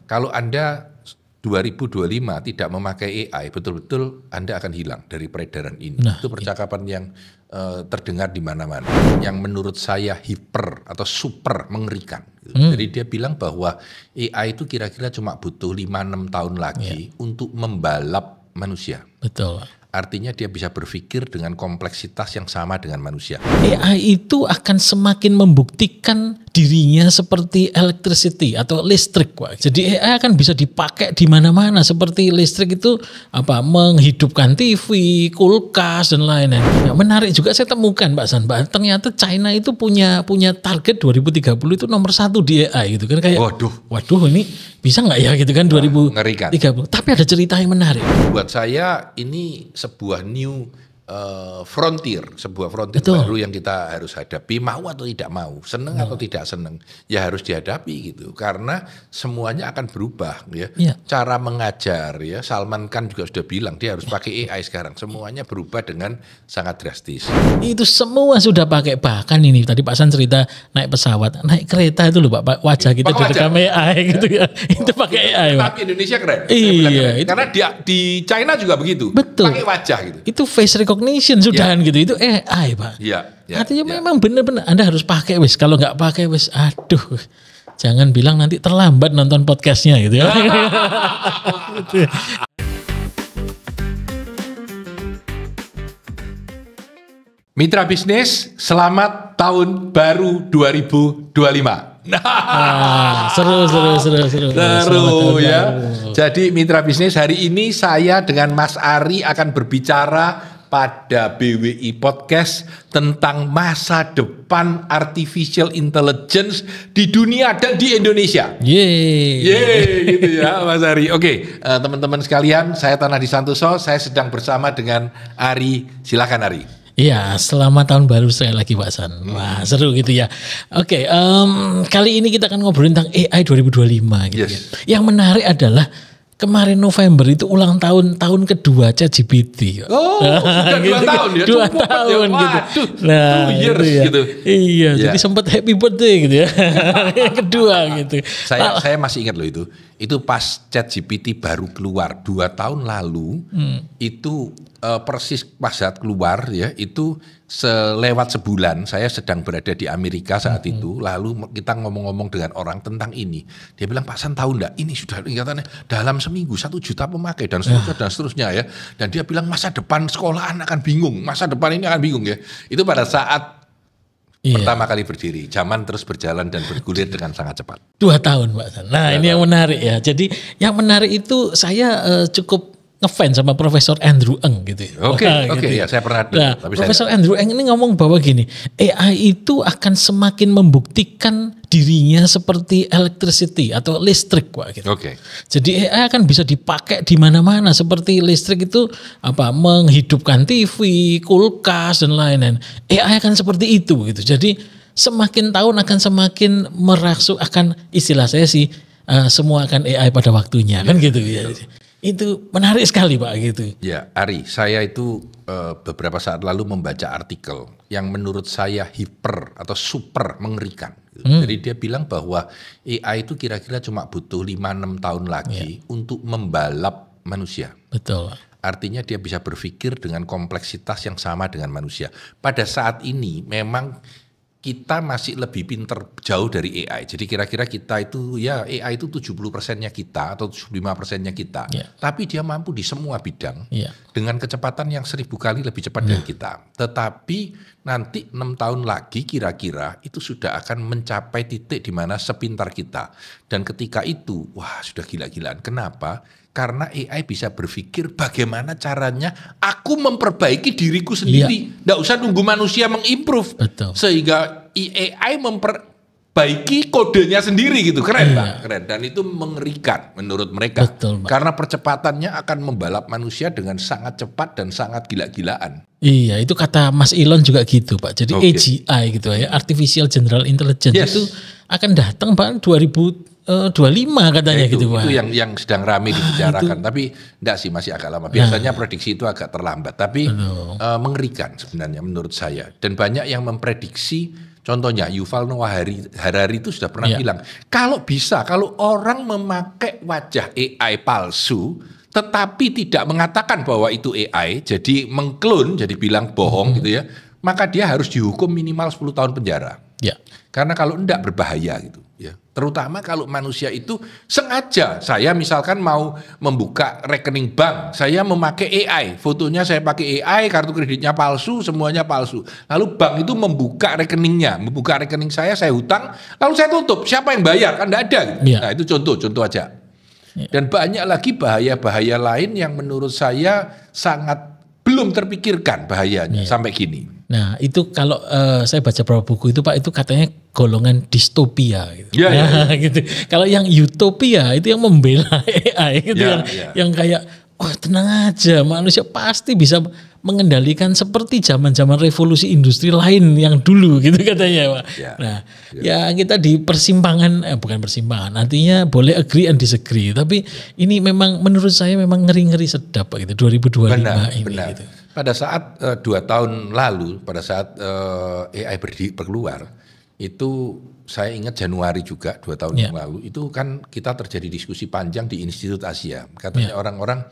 Kalau Anda 2025 tidak memakai AI, betul-betul Anda akan hilang dari peredaran ini. Itu percakapan yang terdengar di mana-mana, yang menurut saya hiper atau super mengerikan. Jadi dia bilang bahwa AI itu kira-kira cuma butuh 5-6 tahun lagi untuk membalap manusia. Betul. Artinya dia bisa berpikir dengan kompleksitas yang sama dengan manusia. AI itu akan semakin membuktikan dirinya seperti electricity atau listrik, Pak. Jadi AI akan bisa dipakai di mana-mana seperti listrik itu menghidupkan TV, kulkas dan lain-lain. Nah, menarik juga saya temukan Pak San, ternyata China itu punya target 2030 itu nomor 1 di AI gitu kan, kayak waduh ini bisa nggak ya gitu kan 2030. Tapi ada cerita yang menarik. Buat saya ini sebuah new frontier baru yang kita harus hadapi, mau atau tidak mau, seneng atau tidak seneng, ya harus dihadapi gitu, karena semuanya akan berubah ya. Cara mengajar ya, Salman Khan juga sudah bilang dia harus pakai AI sekarang, semuanya berubah dengan sangat drastis. Itu semua sudah pakai, bahkan ini tadi Pak San cerita naik pesawat, naik kereta itu loh Pak, wajah kita direkam AI gitu ya. Itu pakai AI Pak. Tapi Indonesia keren. Iya, keren. Karena di China juga begitu. Betul. Pakai wajah gitu. Itu face recognition sudahan gitu, itu AI Pak. Artinya memang benar-benar Anda harus pakai wis, kalau nggak pakai wis, aduh, jangan bilang nanti terlambat nonton podcastnya gitu ya. Mitra bisnis, selamat tahun baru 2025. Seru ya. Jadi mitra bisnis, hari ini saya dengan Mas Ari akan berbicara pada BWI Podcast tentang masa depan artificial intelligence di dunia dan di Indonesia. Yeay gitu ya Mas Ari. Oke, teman-teman sekalian, saya Tanah Disantoso, saya sedang bersama dengan Ari. Silakan Ari. Iya, selamat tahun baru saya lagi Pak San. Wah, seru gitu ya. Oke, kali ini kita akan ngobrolin tentang AI 2025 gitu ya. Yang menarik adalah kemarin November itu ulang tahun kedua ChatGPT. Sudah 2 tahun ya. 2 tahun gitu. Nah, 2 years gitu. Iya, jadi sempat happy birthday gitu ya. Yang kedua gitu. Saya masih ingat loh itu. Itu pas ChatGPT baru keluar 2 tahun lalu, itu persis pas saat keluar ya, itu selewat sebulan saya sedang berada di Amerika saat itu, lalu kita ngomong-ngomong dengan orang tentang ini. Dia bilang, Pak San tahu enggak, ini sudah ingatannya dalam seminggu 1 juta pemakai dan seterusnya ya. Dan dia bilang masa depan sekolahan akan bingung, masa depan ini akan bingung ya. Itu pada saat pertama kali berdiri, zaman terus berjalan dan bergulir dengan sangat cepat. 2 tahun Pak San. Nah ini yang menarik ya. Jadi yang menarik itu saya cukup ngefans sama Profesor Andrew Ng gitu. Oke, ya saya pernah. Profesor Andrew Ng ini ngomong bahwa gini, AI itu akan semakin membuktikan dirinya seperti electricity atau listrik Pak gitu. Jadi AI akan bisa dipakai di mana-mana seperti listrik itu menghidupkan TV, kulkas dan lain-lain. AI akan seperti itu gitu. Jadi semakin tahun akan semakin merasuk, akan istilah saya sih semua akan AI pada waktunya kan gitu ya. Itu menarik sekali Pak gitu. Ya Ari, saya itu beberapa saat lalu membaca artikel yang menurut saya hiper atau super mengerikan. Jadi dia bilang bahwa AI itu kira-kira cuma butuh 5-6 tahun lagi untuk membalap manusia. Betul. Artinya dia bisa berpikir dengan kompleksitas yang sama dengan manusia. Pada saat ini memang kita masih lebih pinter jauh dari AI. Jadi kira-kira kita itu ya AI itu 70%-nya kita atau 75%-nya kita. Tapi dia mampu di semua bidang dengan kecepatan yang 1000 kali lebih cepat dari kita. Tetapi nanti 6 tahun lagi kira-kira itu sudah akan mencapai titik di mana sepintar kita. Dan ketika itu, wah sudah gila-gilaan. Kenapa? Karena AI bisa berpikir bagaimana caranya aku memperbaiki diriku sendiri. Nggak usah nunggu manusia mengimprove. Sehingga AI memperbaiki kodenya sendiri gitu. Keren Pak, keren. Dan itu mengerikan menurut mereka. Karena percepatannya akan membalap manusia dengan sangat cepat dan sangat gila-gilaan. Iya, itu kata Mas Elon juga gitu Pak. Jadi AGI gitu ya, Artificial General Intelligence itu akan datang Pak 2025 katanya gitu Pak. Itu yang sedang ramai dibicarakan, tapi enggak sih, masih agak lama. Biasanya prediksi itu agak terlambat, tapi mengerikan sebenarnya menurut saya. Dan banyak yang memprediksi, Contohnya Yuval Noah Harari itu sudah pernah bilang, kalau orang memakai wajah AI palsu, tetapi tidak mengatakan bahwa itu AI, jadi mengklon, jadi bilang bohong gitu ya, maka dia harus dihukum minimal 10 tahun penjara. Ya. Karena kalau enggak berbahaya gitu ya. Terutama kalau manusia itu sengaja, saya misalkan mau membuka rekening bank, saya memakai AI, fotonya saya pakai AI, kartu kreditnya palsu, semuanya palsu. Lalu bank itu membuka rekening saya hutang, lalu saya tutup. Siapa yang bayar? Kan enggak ada gitu. Ya. Nah, itu contoh aja. Ya. Dan banyak lagi bahaya-bahaya lain yang menurut saya sangat belum terpikirkan bahayanya sampai kini. Nah itu kalau saya baca beberapa buku itu Pak, itu katanya golongan distopia gitu. Gitu. Kalau yang utopia itu yang membela AI gitu, yang kayak wah tenang aja, manusia pasti bisa mengendalikan seperti zaman-zaman revolusi industri lain yang dulu gitu katanya Pak. Nah ya kita di persimpangan, bukan persimpangan, artinya boleh agree and disagree, tapi ini memang menurut saya memang ngeri-ngeri sedap Pak gitu 2025 ini. Benar. Gitu. Pada saat 2 tahun lalu, pada saat AI berkeluar, itu saya ingat Januari juga 2 tahun yang lalu, itu kan kita terjadi diskusi panjang di Institut Asia. Katanya orang-orang,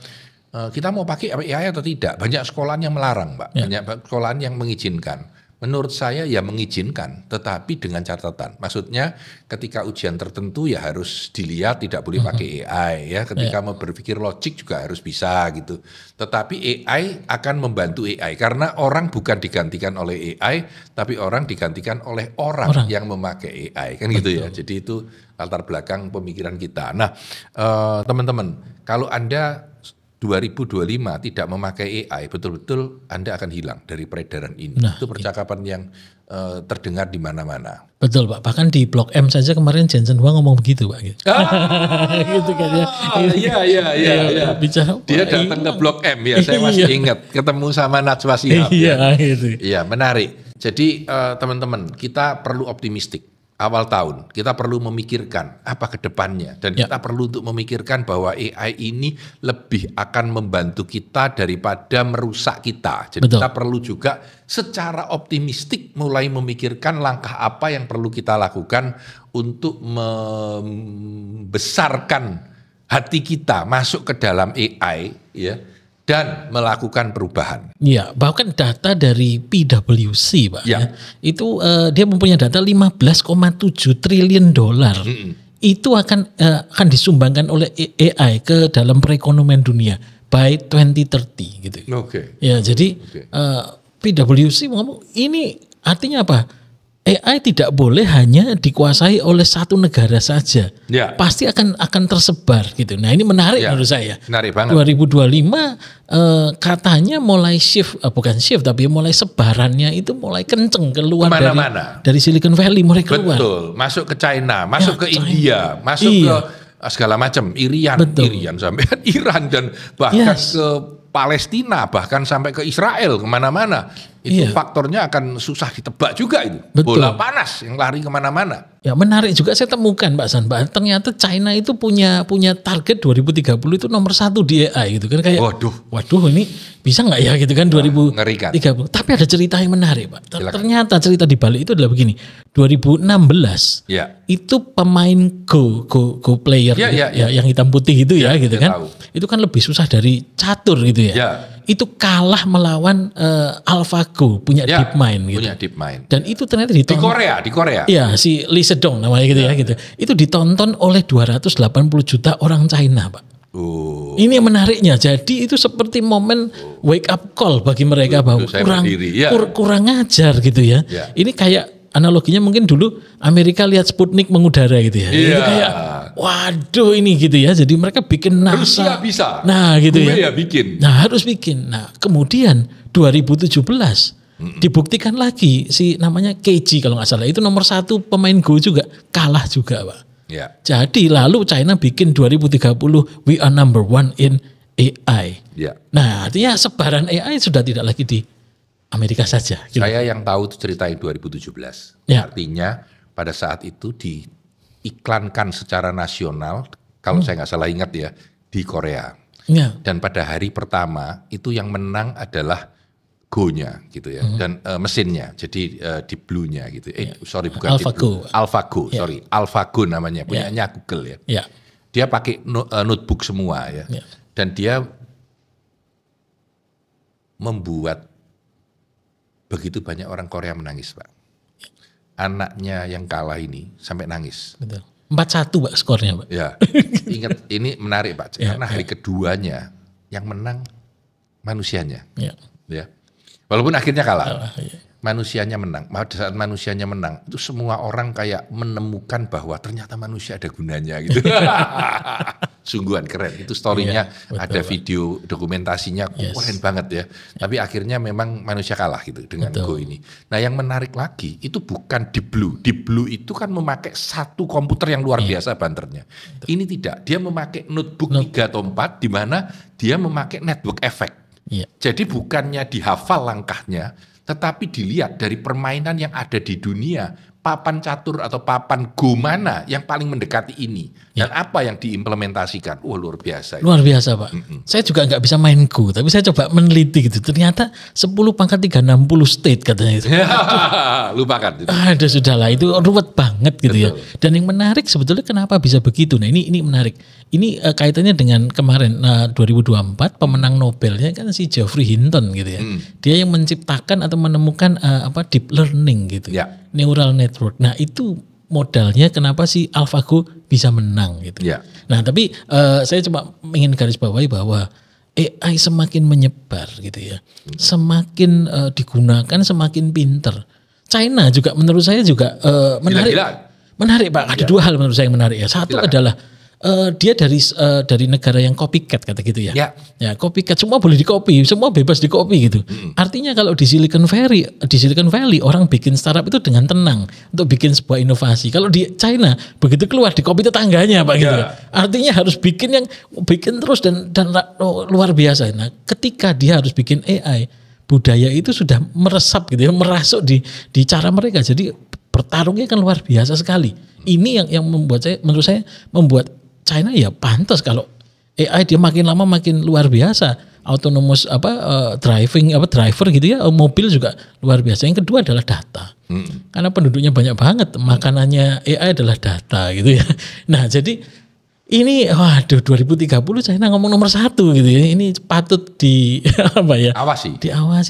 kita mau pakai AI atau tidak? Banyak sekolahan yang melarang, Pak. Banyak sekolahan yang mengizinkan. Menurut saya ya mengizinkan, tetapi dengan catatan. Maksudnya ketika ujian tertentu ya harus dilihat, tidak boleh pakai AI ya. Ketika mau berpikir logik juga harus bisa gitu. Tetapi AI akan membantu AI karena orang bukan digantikan oleh AI, tapi orang digantikan oleh orang. Yang memakai AI kan gitu ya. Jadi itu latar belakang pemikiran kita. Nah, teman-teman, kalau Anda 2025 tidak memakai AI, betul-betul Anda akan hilang dari peredaran ini. Itu percakapan yang terdengar di mana-mana. Betul Pak, bahkan di Blok M saja kemarin Jensen Huang ngomong begitu Pak. Gitu kan ya. Iya. Dia datang ke Blok M ya, saya masih ingat ketemu sama Najwa Shihab. Iya, menarik. Jadi teman-teman, kita perlu optimistik. Awal tahun kita perlu memikirkan apa ke depannya, dan kita perlu untuk memikirkan bahwa AI ini lebih akan membantu kita daripada merusak kita. Jadi kita perlu juga secara optimistik mulai memikirkan langkah apa yang perlu kita lakukan untuk membesarkan hati kita masuk ke dalam AI ya, dan melakukan perubahan. Iya, bahkan data dari PwC Pak, itu dia mempunyai data 15,7 triliun dolar. Itu akan disumbangkan oleh AI ke dalam perekonomian dunia by 2030 gitu. Ya, jadi PwC ngomong ini artinya apa? AI tidak boleh hanya dikuasai oleh satu negara saja. Pasti akan tersebar gitu. Nah, ini menarik menurut saya. Menarik banget. 2025 katanya mulai bukan shift tapi mulai sebarannya itu mulai kenceng keluar dari Silicon Valley, mulai keluar. Betul, masuk ke China, masuk ke India, masuk ke segala macam, Irian sampai Iran dan bahkan ke Palestina, bahkan sampai ke Israel, kemana-mana. Itu faktornya akan susah ditebak juga itu. Bola panas yang lari kemana-mana. Ya menarik juga saya temukan Pak San, ternyata China itu punya target 2030 itu nomor 1 di AI gitu kan, kayak waduh ini bisa nggak ya gitu kan 2030. Tapi ada cerita yang menarik Pak. Ternyata cerita di balik itu adalah begini. 2016 itu pemain Go player yang hitam putih itu gitu kan. Itu kan lebih susah dari catur gitu ya. Itu kalah melawan AlphaGo punya DeepMind gitu. Punya DeepMind. Dan itu ternyata ditonton di Korea. Iya, si Lee Sedong namanya gitu gitu. Itu ditonton oleh 280 juta orang China, Pak. Ini menariknya. Jadi itu seperti momen wake up call bagi mereka bahwa kurang ajar gitu ya. Ini kayak analoginya mungkin dulu Amerika lihat Sputnik mengudara gitu ya. Itu kayak waduh ini gitu ya. Jadi mereka bikin NASA. Rusia bisa. Nah gitu ya. Bikin. Nah harus bikin. Nah kemudian 2017 dibuktikan lagi si namanya KG kalau nggak salah. Itu nomor 1 pemain Go juga. Kalah juga Pak. Jadi lalu China bikin 2030 we are number 1 in AI. Nah artinya sebaran AI sudah tidak lagi di Amerika saja. Gitu. Saya yang tahu itu cerita 2017. Artinya pada saat itu diiklankan secara nasional, kalau saya nggak salah ingat ya, di Korea. Dan pada hari pertama itu yang menang adalah Go-nya gitu ya, dan mesinnya, jadi Deep Blue-nya gitu. Sorry bukan AlphaGo. AlphaGo, sorry, AlphaGo namanya, punyanya Google ya. Dia pakai notebook semua ya, dan dia membuat begitu banyak orang Korea menangis, Pak. Anaknya yang kalah ini sampai nangis. Betul. 4-1 Pak skornya, Pak. Ya, ingat ini menarik Pak, karena hari keduanya yang menang manusianya. Ya. Walaupun akhirnya kalah, manusianya menang. Pada saat manusianya menang, itu semua orang kayak menemukan bahwa ternyata manusia ada gunanya gitu. Sungguhan keren. Itu story-nya, ada video dokumentasinya, keren banget ya. Tapi akhirnya memang manusia kalah gitu dengan Go ini. Nah yang menarik lagi, itu bukan Deep Blue. Deep Blue itu kan memakai satu komputer yang luar biasa banternya. Ini tidak, dia memakai notebook 3 atau 4, di mana dia memakai network effect. Jadi bukannya dihafal langkahnya, tetapi dilihat dari permainan yang ada di dunia, papan catur atau papan Go mana yang paling mendekati ini, dan apa yang diimplementasikan. Wah luar biasa. Luar biasa Pak. Saya juga nggak bisa main Go, tapi saya coba meneliti gitu. Ternyata 10 pangkat 360 state katanya itu. Lupakan. Ada sudahlah, itu ruwet banget gitu. Betul. Ya. Dan yang menarik sebetulnya kenapa bisa begitu. Nah ini menarik. Ini kaitannya dengan kemarin 2024 pemenang Nobelnya kan si Geoffrey Hinton gitu ya. Dia yang menciptakan atau menemukan deep learning gitu. Neural network. Nah itu modalnya kenapa si AlphaGo bisa menang gitu. Nah tapi saya cuma ingin garis bawahi bahwa AI semakin menyebar gitu ya. Semakin digunakan semakin pinter. China juga menurut saya juga menarik. Menarik Pak. Ada 2 hal menurut saya yang menarik ya. Satu adalah dia dari negara yang copycat kata gitu ya. Ya copycat, semua boleh dikopi, semua bebas dikopi gitu. Artinya kalau di Silicon Valley orang bikin startup itu dengan tenang untuk bikin sebuah inovasi. Kalau di China begitu keluar dikopi tetangganya Pak gitu. Artinya harus bikin terus dan luar biasa. Nah, ketika dia harus bikin AI, budaya itu sudah meresap gitu ya, merasuk di cara mereka. Jadi bertarungnya kan luar biasa sekali. Ini yang menurut saya membuat China ya pantas kalau AI dia makin lama makin luar biasa, autonomous driver gitu ya, mobil juga luar biasa. Yang kedua adalah data, karena penduduknya banyak banget, makanannya AI adalah data gitu ya. Nah jadi ini 2030 China ngomong nomor 1 gitu ya, ini patut diawasi,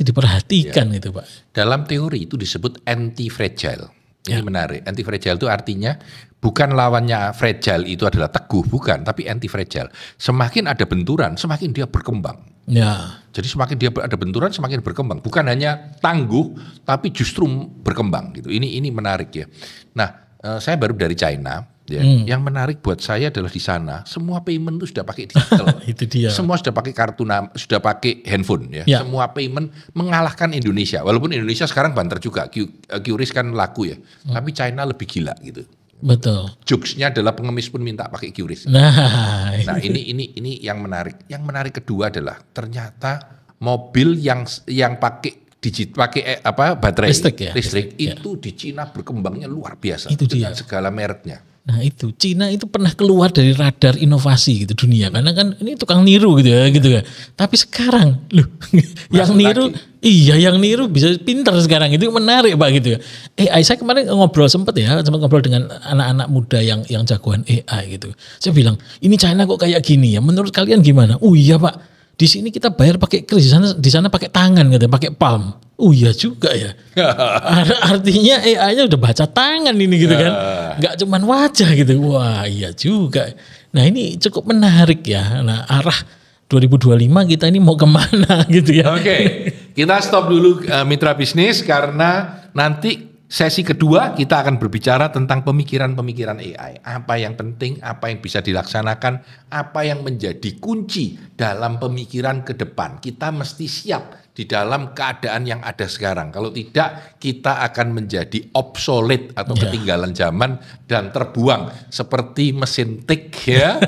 diperhatikan gitu Pak. Dalam teori itu disebut anti-fragile. Ini menarik. Anti-fragile itu artinya bukan lawannya fragile itu adalah teguh, bukan, tapi anti-fragile. Semakin ada benturan, semakin dia berkembang. Jadi semakin dia ada benturan, semakin berkembang. Bukan hanya tangguh, tapi justru berkembang gitu. Ini menarik ya. Nah, saya baru dari China. Ya. Yang menarik buat saya adalah di sana semua payment itu sudah pakai digital. Itu dia. Semua sudah pakai kartu sudah pakai handphone ya. Semua payment mengalahkan Indonesia. Walaupun Indonesia sekarang banter juga, QRIS kan laku ya. Tapi China lebih gila gitu. Betul. Jokesnya adalah pengemis pun minta pakai QRIS. Nah ini yang menarik. Yang menarik kedua adalah ternyata mobil yang pakai baterai listrik itu di Cina berkembangnya luar biasa dengan segala mereknya. Nah itu Cina itu pernah keluar dari radar inovasi gitu dunia, karena kan ini tukang niru gitu ya. Tapi sekarang loh yang niru lagi. Yang niru bisa pintar sekarang, itu menarik Pak gitu ya. AI saya kemarin sempat ngobrol dengan anak-anak muda yang jagoan AI gitu. Saya bilang ini China kok kayak gini ya, menurut kalian gimana? Iya Pak, di sini kita bayar pakai kris, di sana pakai tangan gitu, pakai palm. Iya juga ya. Artinya AI-nya udah baca tangan ini gitu kan. Enggak cuman wajah gitu. Wah, iya juga. Nah, ini cukup menarik ya. Nah, arah 2025 kita ini mau kemana gitu ya. Oke. Kita stop dulu mitra bisnis, karena nanti sesi kedua kita akan berbicara tentang pemikiran-pemikiran AI. Apa yang penting, apa yang bisa dilaksanakan, apa yang menjadi kunci dalam pemikiran ke depan. Kita mesti siap di dalam keadaan yang ada sekarang. Kalau tidak, kita akan menjadi obsolete atau ketinggalan zaman dan terbuang seperti mesin tik ya.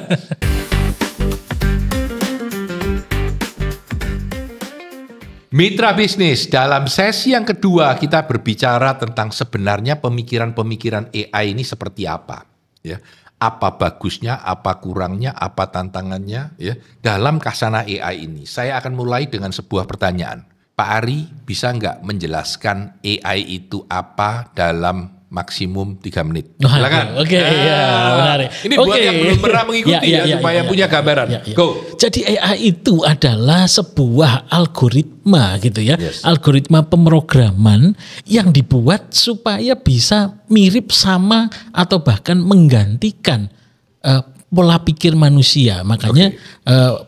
Mitra bisnis, dalam sesi yang kedua kita berbicara tentang sebenarnya pemikiran-pemikiran AI ini seperti apa, ya. Apa bagusnya, apa kurangnya, apa tantangannya, ya. Dalam khazanah AI ini, saya akan mulai dengan sebuah pertanyaan. Pak Ari bisa nggak menjelaskan AI itu apa dalam maksimum 3 menit? Silakan. Oke, ya menarik. Ini buat yang belum pernah mengikuti supaya punya gambaran. Go. Jadi AI itu adalah sebuah algoritma gitu ya. Yes. Algoritma pemrograman yang dibuat supaya bisa mirip sama atau bahkan menggantikan pola pikir manusia. Makanya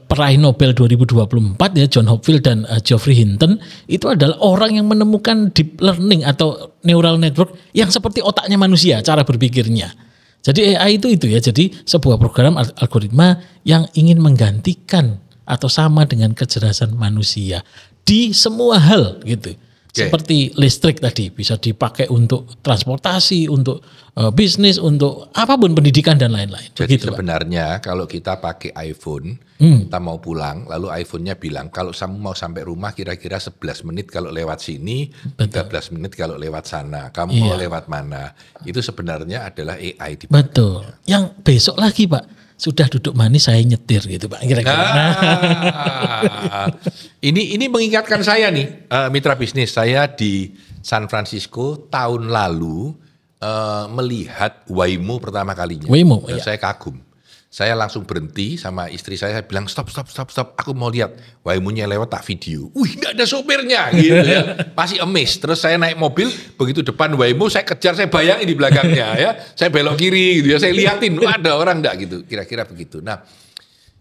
peraih Nobel 2024 ya John Hopfield dan Geoffrey Hinton itu adalah orang yang menemukan deep learning atau neural network yang seperti otaknya manusia cara berpikirnya. Jadi AI itu ya. Jadi sebuah program algoritma yang ingin menggantikan atau sama dengan kecerdasan manusia di semua hal gitu. Seperti listrik tadi bisa dipakai untuk transportasi, untuk bisnis, untuk apapun pendidikan dan lain-lain. Jadi begitu, sebenarnya Pak. Kalau kita pakai iPhone, kita mau pulang, lalu iPhone-nya bilang kalau kamu mau sampai rumah kira-kira 11 menit kalau lewat sini, 13 menit kalau lewat sana. Kamu mau lewat mana? Itu sebenarnya adalah AI. Betul. Yang besok lagi Pak, sudah duduk manis saya nyetir gitu Pak kira-kira. Ini mengingatkan saya nih mitra bisnis saya di San Francisco tahun lalu melihat Waymo pertama kalinya. Waymo, dan saya kagum. Saya langsung berhenti sama istri saya bilang stop, aku mau lihat. Waymo-nya lewat tak video. Wih, nggak ada sopirnya gitu ya. Pasti amazed. Terus saya naik mobil, begitu depan Waymo saya kejar, saya bayangin di belakangnya ya. Saya belok kiri gitu ya, saya liatin ada orang enggak gitu. Kira-kira begitu. Nah,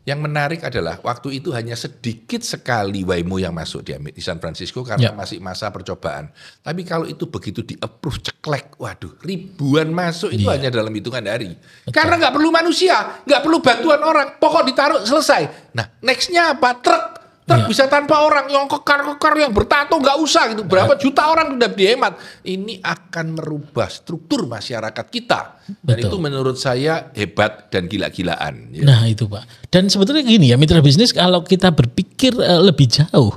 yang menarik adalah waktu itu hanya sedikit sekali Waymo yang masuk di San Francisco karena masih masa percobaan. Tapi kalau itu begitu di-approve ceklek, waduh ribuan masuk itu hanya dalam hitungan hari. Betul. Karena nggak perlu manusia, nggak perlu bantuan orang, pokok ditaruh selesai. Nah nextnya apa? Truk bisa tanpa orang, yang kekar yang bertato nggak usah gitu. Berapa juta orang sudah dihemat. Ini akan merubah struktur masyarakat kita. Dan itu menurut saya hebat dan gila-gilaan. Ya. Nah itu Pak. Dan sebetulnya gini ya mitra bisnis kalau kita berpikir lebih jauh,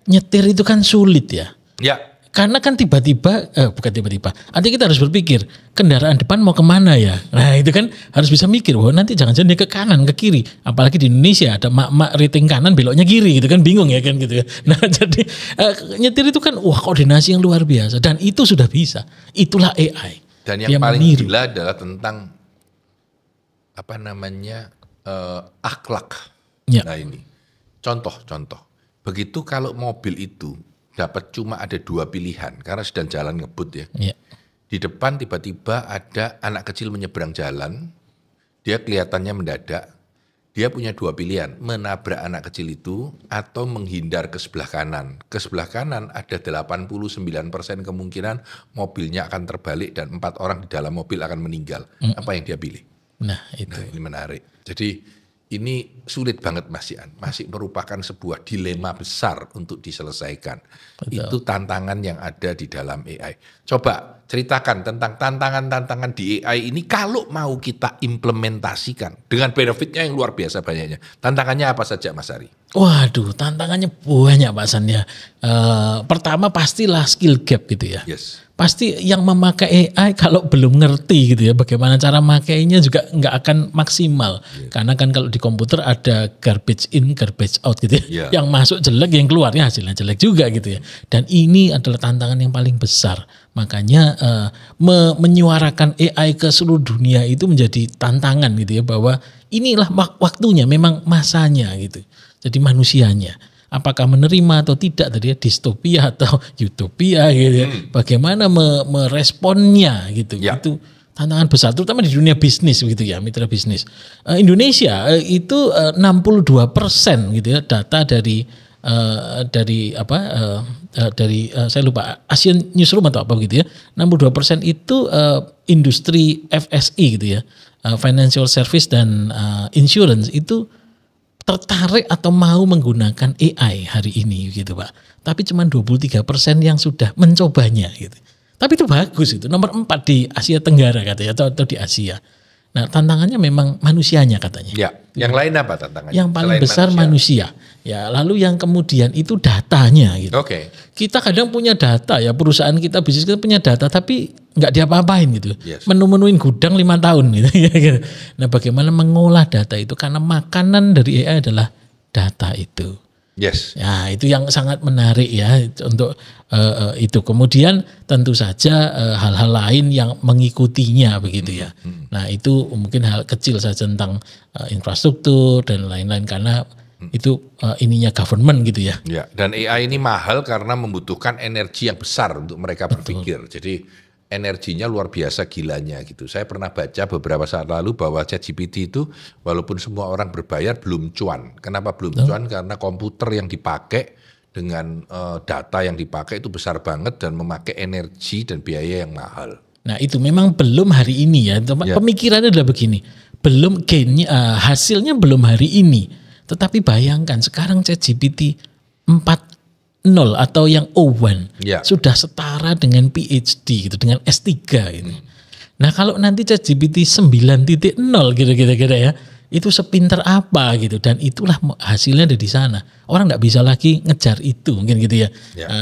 nyetir itu kan sulit ya. Karena kan tiba-tiba, bukan tiba-tiba, artinya kita harus berpikir kendaraan depan mau kemana ya. Nah itu kan harus bisa mikir, wah nanti jangan-jangan dia ke kanan, ke kiri. Apalagi di Indonesia ada mak-mak rating kanan beloknya kiri gitu kan, bingung ya kan gitu ya. Nah jadi nyetir itu kan wah koordinasi yang luar biasa dan itu sudah bisa. Itulah AI. Dan yang paling gila adalah tentang akhlak. Nah ini contoh. Begitu kalau mobil itu dapat cuma ada 2 pilihan karena sedang jalan ngebut ya. Di depan tiba-tiba ada anak kecil menyeberang jalan, dia kelihatannya mendadak, dia punya 2 pilihan, menabrak anak kecil itu atau menghindar ke sebelah kanan. Ke sebelah kanan ada 89% kemungkinan mobilnya akan terbalik dan 4 orang di dalam mobil akan meninggal. Apa yang dia pilih? Nah ini menarik. Jadi ini sulit banget Mas Ian, masih merupakan sebuah dilema besar untuk diselesaikan. Betul. Itu tantangan yang ada di dalam AI. Coba ceritakan tentang tantangan-tantangan di AI ini kalau mau kita implementasikan dengan benefitnya yang luar biasa banyaknya. Tantangannya apa saja Mas Ari? Waduh, tantangannya banyak Pak San ya. Pertama pastilah skill gap gitu ya. Pasti yang memakai AI kalau belum ngerti gitu ya bagaimana cara makainya juga nggak akan maksimal. Karena kan kalau di komputer ada garbage in, garbage out gitu ya. Yang masuk jelek, yang keluarnya hasilnya jelek juga gitu ya. Dan ini adalah tantangan yang paling besar. Makanya menyuarakan AI ke seluruh dunia itu menjadi tantangan gitu ya, bahwa inilah waktunya, memang masanya gitu. Jadi manusianya apakah menerima atau tidak tadi ya, distopia atau utopia gitu ya. Bagaimana meresponnya gitu. Itu tantangan besar terutama di dunia bisnis begitu ya, mitra bisnis. Indonesia itu 62% gitu ya data dari saya lupa Asian Newsroom atau apa gitu ya. 62% itu industri FSI gitu ya. Financial Service dan Insurance itu tertarik atau mau menggunakan AI hari ini gitu Pak. Tapi cuma 23% yang sudah mencobanya gitu. Tapi itu bagus itu, nomor 4 di Asia Tenggara katanya atau di Asia. Nah tantangannya memang manusianya katanya. Ya, yang lain apa tantangannya? Yang paling besar manusia. Ya, lalu yang kemudian itu datanya gitu. Kita kadang punya data ya, perusahaan kita, bisnis kita punya data tapi nggak diapa-apain gitu. Menu-menuin gudang 5 tahun gitu. Nah bagaimana mengolah data itu, karena makanan dari AI adalah data itu. Yes. Ya, itu yang sangat menarik ya untuk itu. Kemudian tentu saja hal-hal lain yang mengikutinya begitu ya. Nah, itu mungkin hal kecil saja tentang infrastruktur dan lain-lain karena itu ininya government gitu ya. Ya, dan AI ini mahal karena membutuhkan energi yang besar untuk mereka berpikir. Jadi energinya luar biasa gilanya gitu. Saya pernah baca beberapa saat lalu bahwa ChatGPT itu walaupun semua orang berbayar belum cuan. Kenapa belum cuan? Karena komputer yang dipakai dengan data yang dipakai itu besar banget dan memakai energi dan biaya yang mahal. Nah itu memang belum hari ini ya. Pemikirannya adalah begini. Belum gainnya, hasilnya belum hari ini. Tetapi bayangkan sekarang ChatGPT 4.0 atau yang O1 sudah setara dengan PhD gitu, dengan S3 gitu. Nah kalau nanti ChatGPT 9.0 kira-kira ya, itu sepinter apa gitu, dan itulah hasilnya ada di sana. Orang nggak bisa lagi ngejar itu mungkin gitu ya.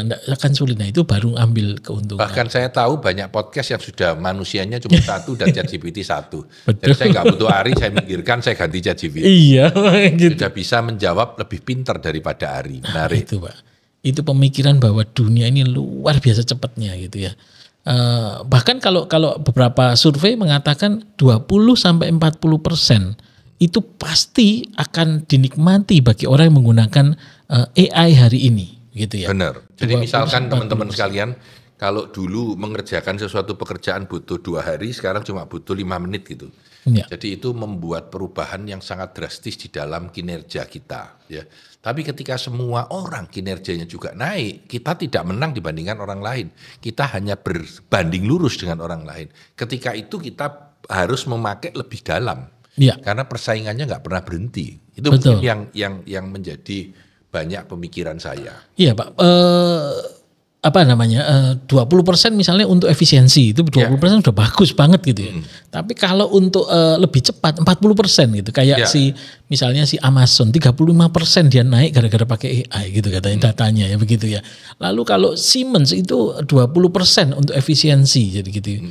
Nah, akan sulit. Nah itu baru ambil keuntungan. Bahkan saya tahu banyak podcast yang sudah manusianya cuma satu dan ChatGPT 1. Jadi saya nggak butuh Ari, saya minggirkan, saya ganti ChatGPT. Iya. Gitu. Sudah bisa menjawab lebih pintar daripada Ari. Menarik. Itu Pak. Itu pemikiran bahwa dunia ini luar biasa cepatnya gitu ya. Bahkan kalau beberapa survei mengatakan 20-40% itu pasti akan dinikmati bagi orang yang menggunakan AI hari ini gitu ya. Benar. Jadi misalkan teman-teman sekalian, kalau dulu mengerjakan sesuatu pekerjaan butuh 2 hari, sekarang cuma butuh 5 menit gitu. Ya. Jadi itu membuat perubahan yang sangat drastis di dalam kinerja kita ya. Tapi ketika semua orang kinerjanya juga naik, kita tidak menang dibandingkan orang lain. Kita hanya berbanding lurus dengan orang lain. Ketika itu kita harus memakai lebih dalam. Ya. Karena persaingannya nggak pernah berhenti. Itu betul. Mungkin yang menjadi banyak pemikiran saya. Iya Pak. 20% misalnya untuk efisiensi itu 20% sudah bagus banget gitu ya. Tapi kalau untuk lebih cepat 40% gitu kayak misalnya si Amazon 35% dia naik gara-gara pakai AI gitu katanya datanya ya begitu ya. Lalu kalau Siemens itu 20% untuk efisiensi jadi gitu.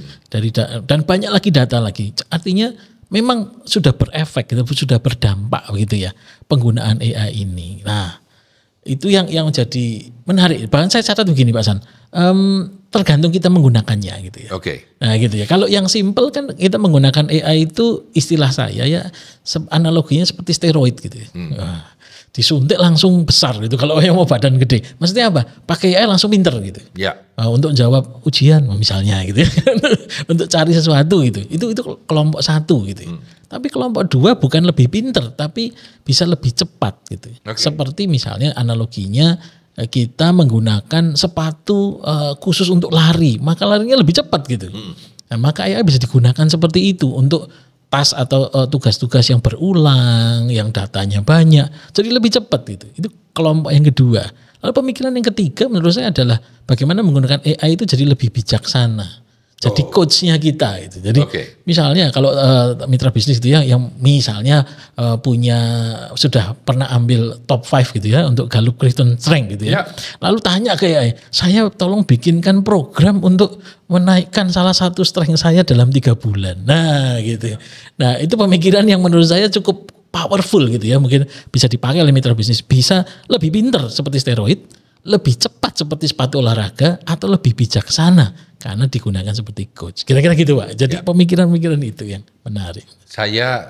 Dan banyak lagi data lagi. Artinya memang sudah berefek gitu, sudah berdampak gitu ya penggunaan AI ini. Nah, itu yang menjadi menarik. Bahkan saya catat begini Pak San, tergantung kita menggunakannya gitu ya. Nah gitu ya. Kalau yang simple kan kita menggunakan AI itu istilah saya ya analoginya seperti steroid gitu ya. Disuntik langsung besar gitu. Kalau yang mau badan gede, maksudnya apa? Pakai AI langsung pinter gitu. Ya. Untuk jawab ujian misalnya gitu. Untuk cari sesuatu gitu. Itu kelompok 1 gitu. Tapi kelompok 2 bukan lebih pinter, tapi bisa lebih cepat gitu. Seperti misalnya analoginya kita menggunakan sepatu khusus untuk lari, maka larinya lebih cepat gitu. Nah, maka AI bisa digunakan seperti itu untuk tas atau tugas-tugas yang berulang, yang datanya banyak, jadi lebih cepat gitu. Itu kelompok yang kedua. Lalu pemikiran yang ketiga menurut saya adalah bagaimana menggunakan AI itu jadi lebih bijaksana. Jadi coachnya kita itu. Jadi misalnya kalau mitra bisnis itu yang misalnya sudah pernah ambil top 5 gitu ya untuk Gallup Christian Strength gitu ya. Lalu tanya ke AI, saya tolong bikinkan program untuk menaikkan salah satu strength saya dalam 3 bulan. Nah gitu. Nah itu pemikiran yang menurut saya cukup powerful gitu ya. Mungkin bisa dipakai oleh mitra bisnis. Bisa lebih pinter seperti steroid, lebih cepat seperti sepatu olahraga, atau lebih bijaksana karena digunakan seperti coach. Kira-kira gitu Pak. Jadi pemikiran-pemikiran itu yang menarik. Saya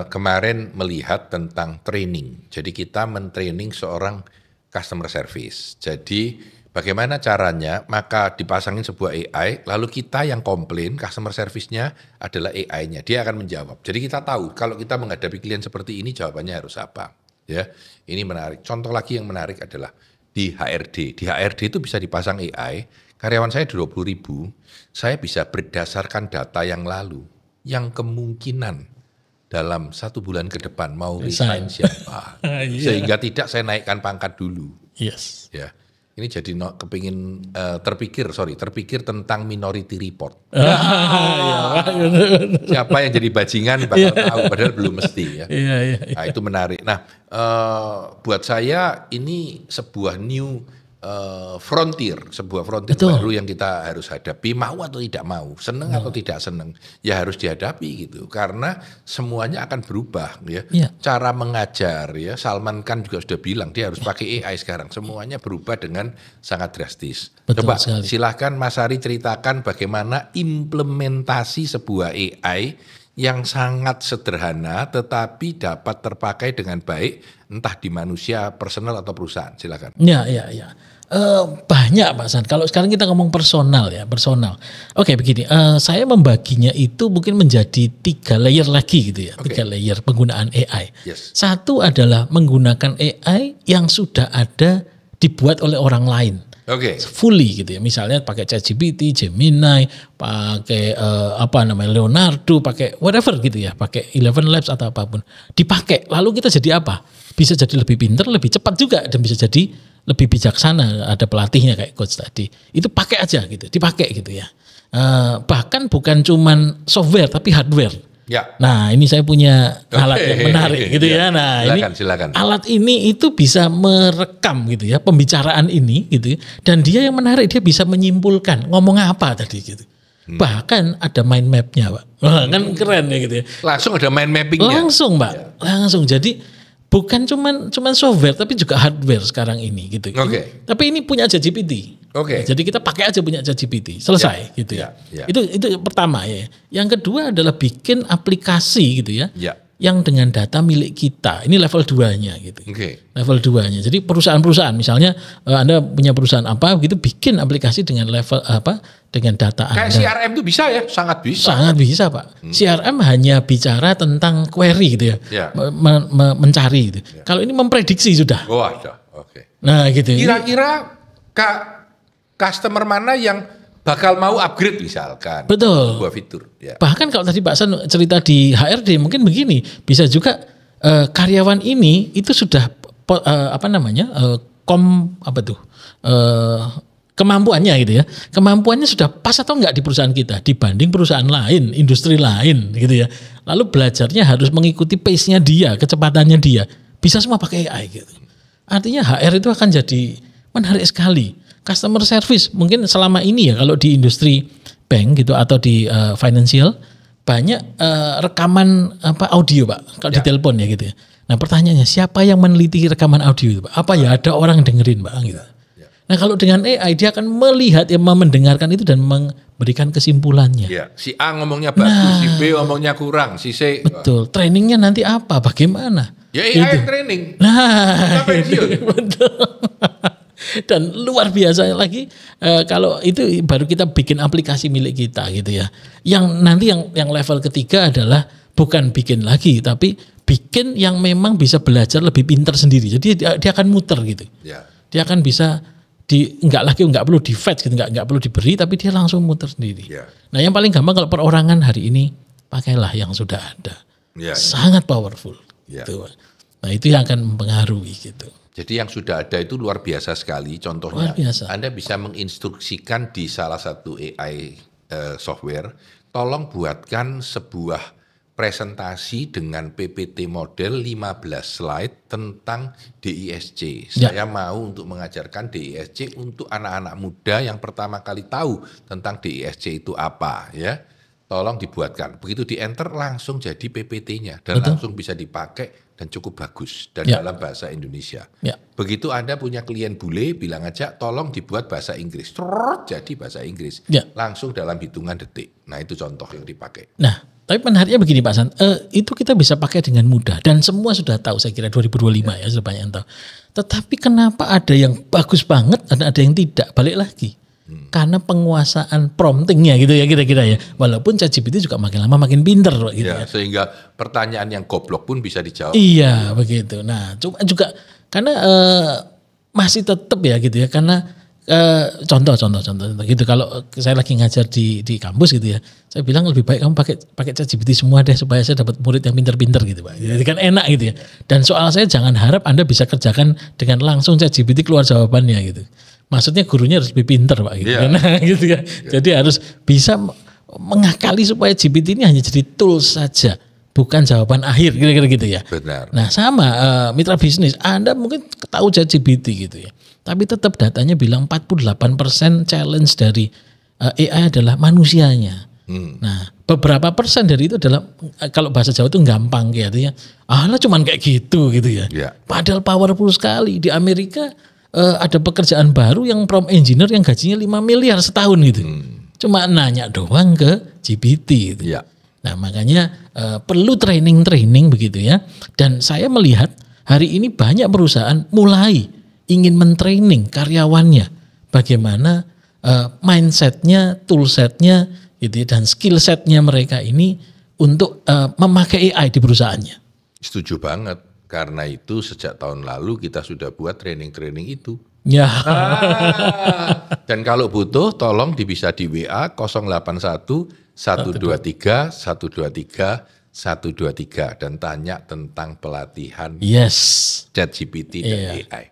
kemarin melihat tentang training. Jadi kita men-training seorang customer service. Jadi bagaimana caranya, maka dipasangin sebuah AI, lalu kita yang komplain, customer service-nya adalah AI-nya. Dia akan menjawab. Jadi kita tahu kalau kita menghadapi klien seperti ini jawabannya harus apa. Ya, ini menarik. Contoh lagi yang menarik adalah di HRD. Di HRD itu bisa dipasang AI. Karyawan saya 20.000, saya bisa berdasarkan data yang lalu, yang kemungkinan dalam 1 bulan ke depan mau resign siapa, sehingga tidak saya naikkan pangkat dulu. Yes. Ya, ini jadi kepingin terpikir tentang minority report. Siapa yang jadi bajingan bakal tahu, padahal belum mesti ya. Nah itu menarik. Nah, buat saya ini sebuah new sebuah frontier baru yang kita harus hadapi, mau atau tidak mau, seneng atau tidak seneng, ya harus dihadapi gitu. Karena semuanya akan berubah ya. Cara mengajar ya, Salman Khan juga sudah bilang dia harus pakai AI sekarang. Semuanya berubah dengan sangat drastis. Betul Coba sekali. silahkan Mas Ari ceritakan bagaimana implementasi sebuah AI yang sangat sederhana tetapi dapat terpakai dengan baik entah di manusia, personal atau perusahaan. Silakan. Ya. Banyak Pak San. Kalau sekarang kita ngomong personal. Oke begini, saya membaginya itu mungkin menjadi 3 layer lagi gitu ya. 3 layer penggunaan AI. Satu adalah menggunakan AI yang sudah ada dibuat oleh orang lain. Fully gitu ya. Misalnya pakai ChatGPT, Gemini, pakai Leonardo, pakai whatever gitu ya, pakai Eleven Labs atau apapun. Dipakai. Lalu kita jadi apa? Bisa jadi lebih pintar, lebih cepat juga, dan bisa jadi lebih bijaksana. Ada pelatihnya kayak coach tadi. Itu pakai aja gitu, dipakai gitu ya. Bahkan bukan cuman software tapi hardware. Nah, ini saya punya alat yang menarik gitu ya. Nah, silakan. Alat ini itu bisa merekam gitu ya pembicaraan ini gitu ya. Dan dia yang menarik, dia bisa menyimpulkan ngomong apa tadi gitu. Bahkan ada mind map-nya, Pak. Wah, kan keren ya gitu ya. Langsung ada mind mapping-nya. Langsung, Pak. Langsung. Jadi bukan cuman software tapi juga hardware sekarang ini gitu. Tapi ini punya ChatGPT. Jadi kita pakai aja punya ChatGPT. Selesai gitu ya. Itu pertama ya. Yang kedua adalah bikin aplikasi gitu ya. Yang dengan data milik kita. Ini level 2-nya gitu. Level 2-nya. Jadi perusahaan-perusahaan misalnya Anda punya perusahaan apa gitu, bikin aplikasi dengan level dengan data Anda. Kayak CRM itu bisa ya? Sangat bisa. Sangat bisa, Pak. CRM hanya bicara tentang query gitu ya. Mencari gitu. Kalau ini memprediksi sudah. Nah, gitu. Kira-kira customer mana yang bakal mau upgrade misalkan. Betul. Sebuah fitur. Bahkan kalau tadi Pak San cerita di HRD mungkin begini, bisa juga karyawan ini itu sudah kemampuannya gitu ya. Kemampuannya sudah pas atau enggak di perusahaan kita dibanding perusahaan lain, industri lain gitu ya. Lalu belajarnya harus mengikuti pace-nya dia, kecepatannya dia. Bisa semua pakai AI gitu. Artinya HR itu akan jadi menarik sekali. Customer service mungkin selama ini ya kalau di industri bank gitu atau di financial banyak rekaman audio Pak kalau di telepon ya gitu ya. Nah pertanyaannya siapa yang meneliti rekaman audio itu Pak? Apa ya ada orang dengerin Pak gitu. Nah kalau dengan AI dia akan melihat yang mendengarkan itu dan memberikan kesimpulannya. Si A ngomongnya bagus, si B ngomongnya kurang, si C. Betul. Trainingnya nanti apa? Bagaimana? Ya AI training. Nah, betul. Dan luar biasa lagi kalau itu baru kita bikin aplikasi milik kita gitu ya. Yang nanti yang level ketiga adalah bukan bikin lagi tapi bikin yang memang bisa belajar lebih pintar sendiri. Jadi dia akan muter gitu. Dia akan bisa nggak perlu di fetch gitu, nggak perlu diberi tapi dia langsung muter sendiri. Nah yang paling gampang kalau perorangan hari ini pakailah yang sudah ada. Sangat powerful. Gitu. Nah itu yang akan mempengaruhi gitu. Jadi yang sudah ada itu luar biasa sekali. Contohnya Anda bisa menginstruksikan di salah satu AI software, tolong buatkan sebuah presentasi dengan PPT model 15 slide tentang DISC. Saya mau untuk mengajarkan DISC untuk anak-anak muda yang pertama kali tahu tentang DISC itu apa ya. Tolong dibuatkan. Begitu di enter langsung jadi PPT-nya dan langsung bisa dipakai dan cukup bagus dan dalam bahasa Indonesia. Begitu Anda punya klien bule, bilang aja tolong dibuat bahasa Inggris. Jadi bahasa Inggris. Langsung dalam hitungan detik. Nah itu contoh yang dipakai. Nah tapi menariknya begini Pak San, itu kita bisa pakai dengan mudah dan semua sudah tahu saya kira 2025 ya sudah banyak yang tahu. Tetapi kenapa ada yang bagus banget dan ada yang tidak? Balik lagi. Karena penguasaan promptingnya gitu ya kira-kira ya. Walaupun ChatGPT juga makin lama makin pinter gitu ya. Sehingga pertanyaan yang goblok pun bisa dijawab. Iya begitu. Nah cuma juga karena masih tetap ya gitu ya. Karena contoh gitu. Kalau saya lagi ngajar di kampus gitu ya. Saya bilang lebih baik kamu pakai ChatGPT semua deh supaya saya dapat murid yang pinter-pinter gitu Pak. Jadi kan enak gitu ya. Dan soal saya jangan harap Anda bisa kerjakan dengan langsung ChatGPT keluar jawabannya gitu. Maksudnya gurunya harus lebih pinter Pak gitu kan. Gitu kan. Jadi harus bisa mengakali supaya GPT ini hanya jadi tools saja, bukan jawaban akhir kira-kira gitu ya. Benar. Nah, sama mitra bisnis, Anda mungkin tahu GPT gitu ya. Tapi tetap datanya bilang 48% challenge dari AI adalah manusianya. Nah, beberapa persen dari itu adalah kalau bahasa Jawa itu gampang artinya, cuman kayak gitu ya. Padahal powerful sekali. Di Amerika ada pekerjaan baru yang prompt engineer yang gajinya 5 miliar setahun gitu. Cuma nanya doang ke GPT gitu. Nah, makanya perlu training begitu ya. Dan saya melihat hari ini banyak perusahaan mulai ingin mentraining karyawannya bagaimana mindsetnya, toolsetnya gitu ya, dan skill setnya mereka ini untuk memakai AI di perusahaannya. Setuju banget, karena itu sejak tahun lalu kita sudah buat training itu. Ya. Dan kalau butuh tolong bisa di WA 081 123 123 123 dan tanya tentang pelatihan ChatGPT dan AI.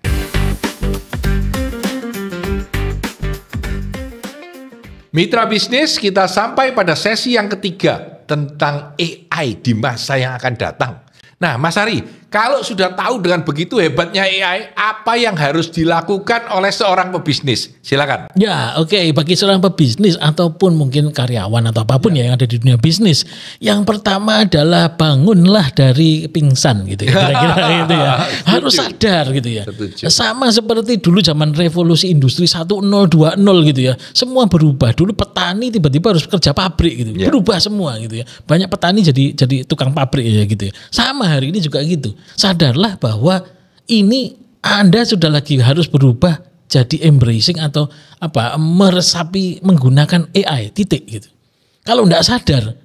Mitra bisnis, kita sampai pada sesi yang ketiga tentang AI di masa yang akan datang. Nah, Mas Ari, kalau sudah tahu dengan begitu hebatnya AI, apa yang harus dilakukan oleh seorang pebisnis? Silakan. Ya, oke. Bagi seorang pebisnis ataupun mungkin karyawan atau apapun yang ada di dunia bisnis, yang pertama adalah bangunlah dari pingsan gitu ya. Kira-kira gitu ya. Harus sadar gitu ya. Sama seperti dulu zaman revolusi industri 1.0, 2.0 gitu ya. Semua berubah. Dulu petani tiba-tiba harus kerja pabrik gitu. Berubah semua gitu ya. Banyak petani jadi tukang pabrik ya gitu ya. Sama hari ini juga gitu. Sadarlah bahwa ini Anda sudah lagi harus berubah jadi embracing atau meresapi menggunakan AI gitu. Kalau enggak sadar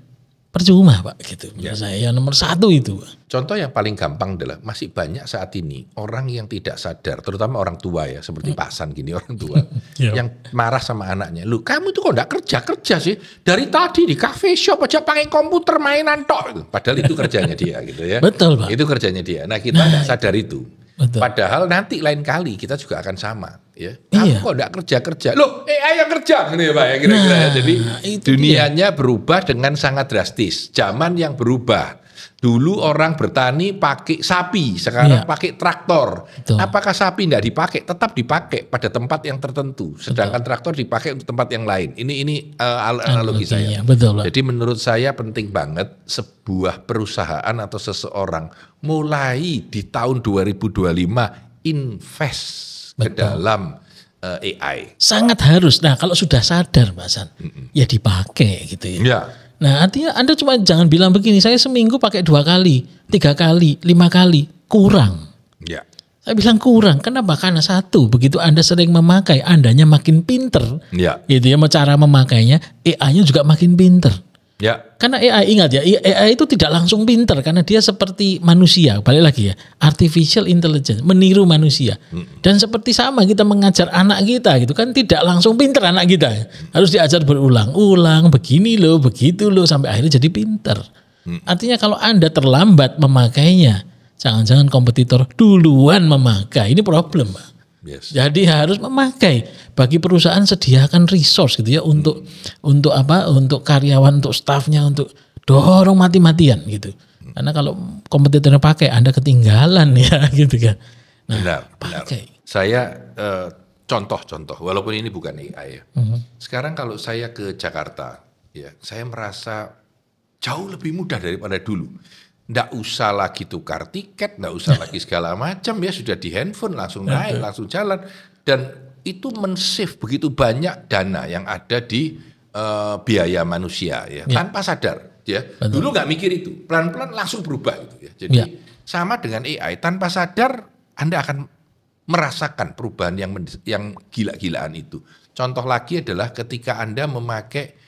percuma Pak gitu. Menurut saya yang nomor 1 itu. Contoh yang paling gampang adalah masih banyak saat ini orang yang tidak sadar, terutama orang tua ya, seperti Pak San gini orang tua yang marah sama anaknya. Lu kamu itu kok enggak kerja sih? Dari tadi di cafe shop aja pakai komputer mainan tok. Padahal itu kerjanya dia gitu ya. Betul Pak. Itu kerjanya dia. Nah, kita enggak sadar itu. Betul. Padahal nanti lain kali kita juga akan sama ya. Kamu kok enggak kerja? Loh, AI yang kerja gitu ya Pak ya kira-kira ya. Jadi dunianya berubah dengan sangat drastis. Zaman yang berubah. Dulu orang bertani pakai sapi, sekarang pakai traktor. Betul. Apakah sapi enggak dipakai? Tetap dipakai pada tempat yang tertentu. Sedangkan traktor dipakai untuk tempat yang lain. Ini analogi saya. Betul. Jadi menurut saya penting banget sebuah perusahaan atau seseorang mulai di tahun 2025 invest ke dalam AI. Sangat harus. Nah, kalau sudah sadar Pak San, ya dipakai gitu ya. Ya. Nah, artinya Anda cuma jangan bilang begini, saya seminggu pakai 2 kali, 3 kali, 5 kali, kurang. Ya. Saya bilang kurang, kenapa? Karena satu, begitu Anda sering memakai, Andanya makin pinter. Ya. Gitu ya, cara memakainya, AI-nya juga makin pinter. Ya. Karena AI, ingat ya, AI itu tidak langsung pinter karena dia seperti manusia. Balik lagi ya, artificial intelligence, meniru manusia. Dan seperti sama kita mengajar anak kita gitu kan, tidak langsung pinter anak kita. Harus diajar berulang-ulang, begini loh, begitu loh, sampai akhirnya jadi pinter. Artinya kalau Anda terlambat memakainya, jangan-jangan kompetitor duluan memakai. Ini problem Pak. Yes. Jadi harus memakai. Bagi perusahaan sediakan resource gitu ya untuk karyawan, untuk stafnya, untuk dorong mati-matian gitu. Karena kalau kompetitornya pakai, Anda ketinggalan ya gitu kan. Nah, pakai. Saya contoh, walaupun ini bukan AI ya. Sekarang kalau saya ke Jakarta, ya saya merasa jauh lebih mudah daripada dulu. Nggak usah lagi tukar tiket, nggak usah lagi segala macam ya, sudah di handphone langsung naik, langsung jalan, dan itu men-save begitu banyak dana yang ada di biaya manusia ya, tanpa sadar ya. Dulu nggak mikir itu, pelan-pelan langsung berubah gitu ya. Jadi sama dengan AI, tanpa sadar Anda akan merasakan perubahan yang gila-gilaan itu. Contoh lagi adalah ketika Anda memakai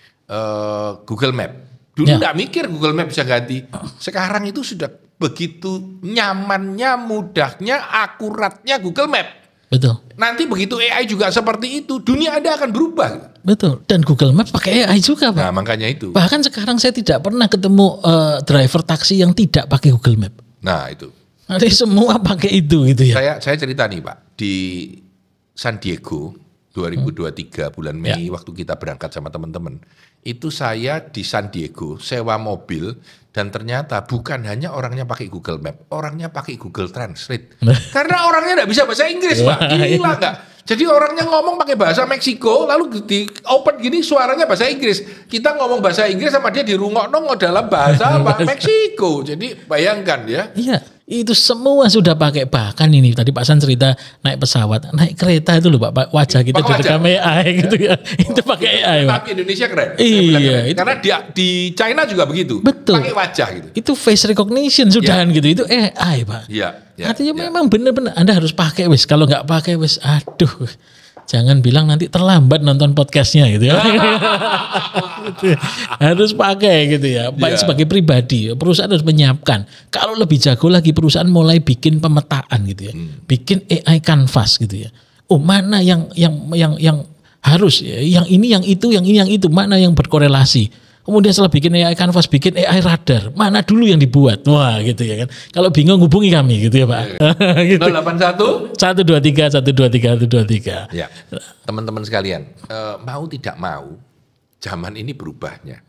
Google Map. Dulu nggak mikir Google Map bisa ganti. Sekarang itu sudah begitu nyamannya, mudahnya, akuratnya Google Map. Betul. Nanti begitu AI juga seperti itu, dunia Anda akan berubah. Betul. Dan Google Map pakai AI juga Pak. Nah makanya itu. Bahkan sekarang saya tidak pernah ketemu driver taksi yang tidak pakai Google Map. Nah itu. Jadi semua pakai itu gitu ya. Saya cerita nih Pak, di San Diego 2023 bulan Mei waktu kita berangkat sama teman-teman. Itu saya di San Diego sewa mobil dan ternyata bukan hanya orangnya pakai Google Map, orangnya pakai Google Translate. Karena orangnya nggak bisa bahasa Inggris Pak, gila nggak? Jadi orangnya ngomong pakai bahasa Meksiko, lalu di open gini suaranya bahasa Inggris. Kita ngomong bahasa Inggris sama dia dirungokno dalam bahasa Meksiko. Jadi bayangkan ya. Iya, itu semua sudah pakai. Bahkan ini tadi Pak San cerita naik pesawat, naik kereta itu loh Pak, wajah kita direkam AI gitu ya. Itu pakai AI Pak. Tapi Indonesia keren. Iya. Karena di China juga begitu. Betul. Pakai wajah gitu. Itu face recognition sudahan gitu. Itu AI Pak. Iya. Artinya memang benar-benar Anda harus pakai wis. Kalau nggak pakai wis, aduh. Jangan bilang nanti terlambat nonton podcastnya gitu ya. Gitu. Harus pakai gitu ya. Baik sebagai pribadi, perusahaan harus menyiapkan. Kalau lebih jago lagi perusahaan mulai bikin pemetaan gitu ya. Bikin AI canvas gitu ya. Oh, mana yang harus ya, yang ini, yang itu, yang ini, yang itu, mana yang berkorelasi. Kemudian setelah bikin AI canvas, bikin AI radar. Mana dulu yang dibuat? Wah gitu ya kan. Kalau bingung hubungi kami gitu ya Pak. Gitu. 081 123 123 123. Ya, teman-teman sekalian, mau tidak mau, zaman ini berubahnya.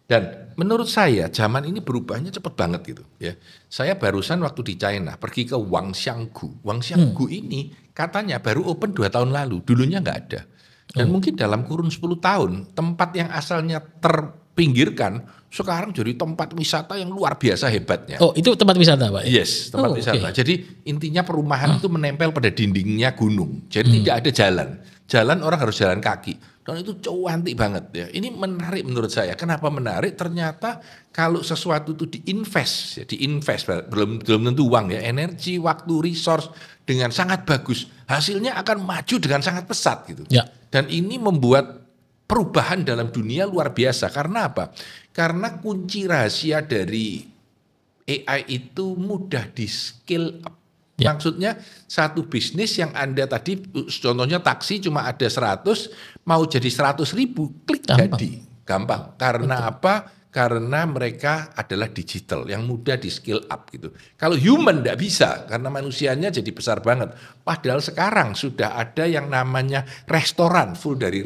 Dan menurut saya zaman ini berubahnya cepat banget gitu ya. Saya barusan waktu di China pergi ke Wangxianggu. Wangxianggu ini katanya baru open 2 tahun lalu, dulunya nggak ada. Dan mungkin dalam kurun 10 tahun tempat yang asalnya terpinggirkan sekarang jadi tempat wisata yang luar biasa hebatnya. Oh, itu tempat wisata Pak? Yes, tempat wisata. Okay. Jadi intinya perumahan itu menempel pada dindingnya gunung. Jadi tidak ada jalan. Jalan orang harus jalan kaki. Dan itu cantik banget ya. Ini menarik menurut saya. Kenapa menarik? Ternyata kalau sesuatu itu diinvest, ya, belum tentu uang ya, energi, waktu, resource dengan sangat bagus, hasilnya akan maju dengan sangat pesat gitu. Ya. Dan ini membuat perubahan dalam dunia luar biasa. Karena apa? Karena kunci rahasia dari AI itu mudah di scale up. Ya. Maksudnya satu bisnis yang Anda tadi contohnya taksi cuma ada 100, mau jadi 100.000, klik gampang. Jadi. Gampang. Karena betul. Apa? Karena mereka adalah digital yang mudah di scale up gitu. Kalau human tidak bisa karena manusianya jadi besar banget. Padahal sekarang sudah ada yang namanya restoran full dari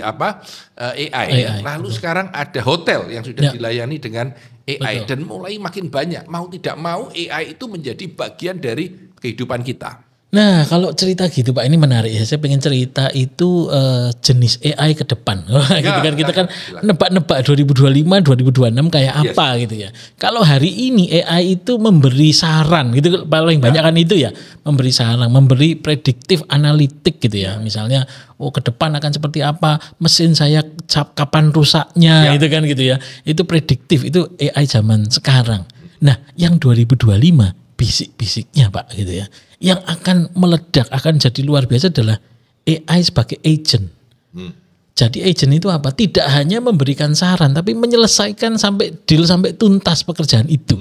apa AI. Lalu betul. Sekarang ada hotel yang sudah dilayani dengan AI. Betul. Dan mulai makin banyak. Mau tidak mau AI itu menjadi bagian dari kehidupan kita. Nah kalau cerita gitu Pak, ini menarik ya. Saya pengen cerita itu jenis AI ke depan. Gitu kan kita kan nebak-nebak 2025, 2026 kayak apa gitu ya. Kalau hari ini AI itu memberi saran gitu, paling banyak kan itu ya, memberi saran, memberi prediktif analitik gitu ya. Misalnya ke depan akan seperti apa, mesin saya kapan rusaknya gitu kan gitu ya. Itu prediktif, itu AI zaman sekarang. Nah yang 2025 bisik-bisiknya Pak gitu ya. Yang akan meledak, akan jadi luar biasa adalah AI sebagai agent. Jadi agent itu apa? Tidak hanya memberikan saran, tapi menyelesaikan sampai deal, sampai tuntas pekerjaan itu.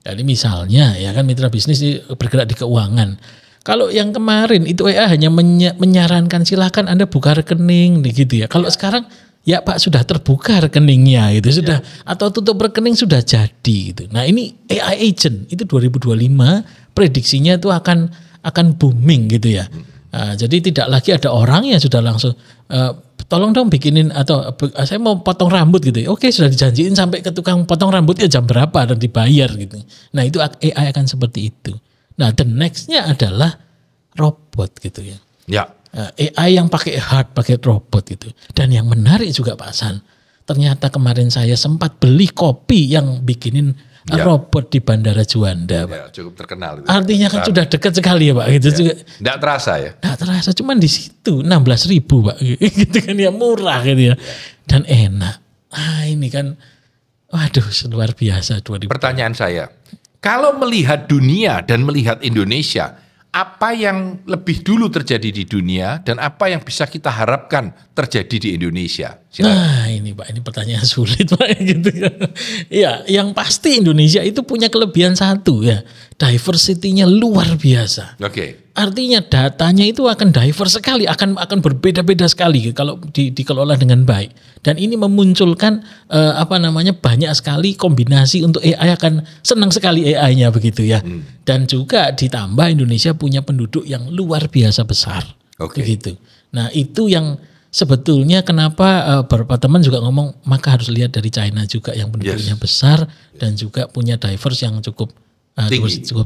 Jadi misalnya ya kan mitra bisnis bergerak di keuangan. Kalau yang kemarin itu AI hanya menyarankan silakan Anda buka rekening gitu ya. Kalau sekarang ya Pak sudah terbuka rekeningnya gitu sudah atau tutup rekening sudah jadi gitu. Nah ini AI agent itu 2025 prediksinya itu akan booming gitu ya. Jadi tidak lagi ada orang yang sudah langsung tolong dong bikinin atau saya mau potong rambut gitu. Oke sudah dijanjiin sampai ke tukang potong rambutnya jam berapa dan dibayar gitu. Nah itu AI akan seperti itu. Nah the nextnya adalah robot gitu ya. Ya. AI yang pakai hard, pakai robot gitu. Dan yang menarik juga Pak San, ternyata kemarin saya sempat beli kopi yang bikinin robot di Bandara Juanda Pak. Ya, cukup terkenal. Itu. Artinya kan sudah dekat sekali ya Pak. Gitu juga. Nggak terasa ya? Nggak terasa, cuman di situ 16.000 Pak. Gitu kan ya murah gitu ya. Dan enak. Ini kan, waduh luar biasa. Pertanyaan saya, kalau melihat dunia dan melihat Indonesia, apa yang lebih dulu terjadi di dunia dan apa yang bisa kita harapkan terjadi di Indonesia? Silakan. Nah ini Pak, ini pertanyaan sulit Pak gitu ya. Ya, yang pasti Indonesia itu punya kelebihan satu ya, diversity-nya luar biasa. Oke. Artinya datanya itu akan diverse sekali, akan berbeda-beda sekali kalau dikelola dengan baik. Dan ini memunculkan banyak sekali kombinasi untuk AI, akan senang sekali AI-nya begitu ya. Dan juga ditambah Indonesia punya penduduk yang luar biasa besar. Begitu. Nah, itu yang sebetulnya kenapa beberapa teman juga ngomong maka harus lihat dari China juga yang penduduknya besar dan juga punya diverse yang cukup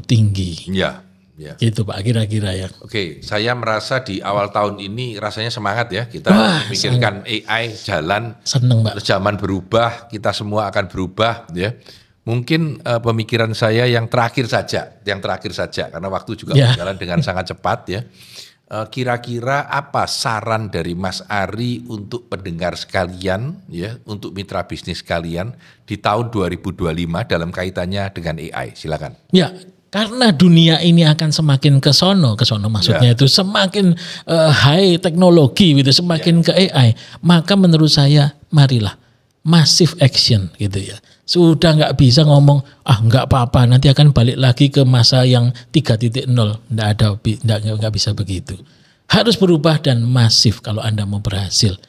tinggi. Ya. Ya. Gitu Pak, kira-kira ya. Oke, saya merasa di awal tahun ini rasanya semangat ya, kita memikirkan AI jalan. Seneng Pak. Zaman berubah, kita semua akan berubah ya. Mungkin pemikiran saya yang terakhir saja, karena waktu juga berjalan dengan sangat cepat ya. Kira-kira apa saran dari Mas Ari untuk pendengar sekalian ya, untuk mitra bisnis sekalian di tahun 2025 dalam kaitannya dengan AI? Silakan. Ya, karena dunia ini akan semakin ke sono maksudnya itu semakin high teknologi gitu, semakin ke AI, maka menurut saya marilah massive action gitu ya. Sudah nggak bisa ngomong nggak apa-apa nanti akan balik lagi ke masa yang 3.0, nggak bisa begitu. Harus berubah dan masif kalau Anda mau berhasil.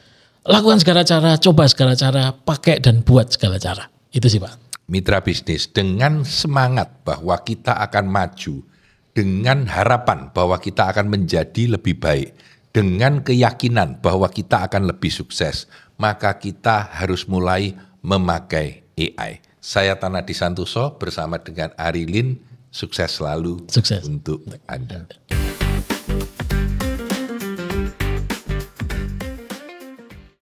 Lakukan segala cara, coba segala cara, pakai dan buat segala cara. Itu sih Pak. Mitra bisnis dengan semangat bahwa kita akan maju, dengan harapan bahwa kita akan menjadi lebih baik, dengan keyakinan bahwa kita akan lebih sukses, maka kita harus mulai memakai AI. Saya Tanadi Santoso bersama dengan Ari Lin, sukses selalu untuk Anda.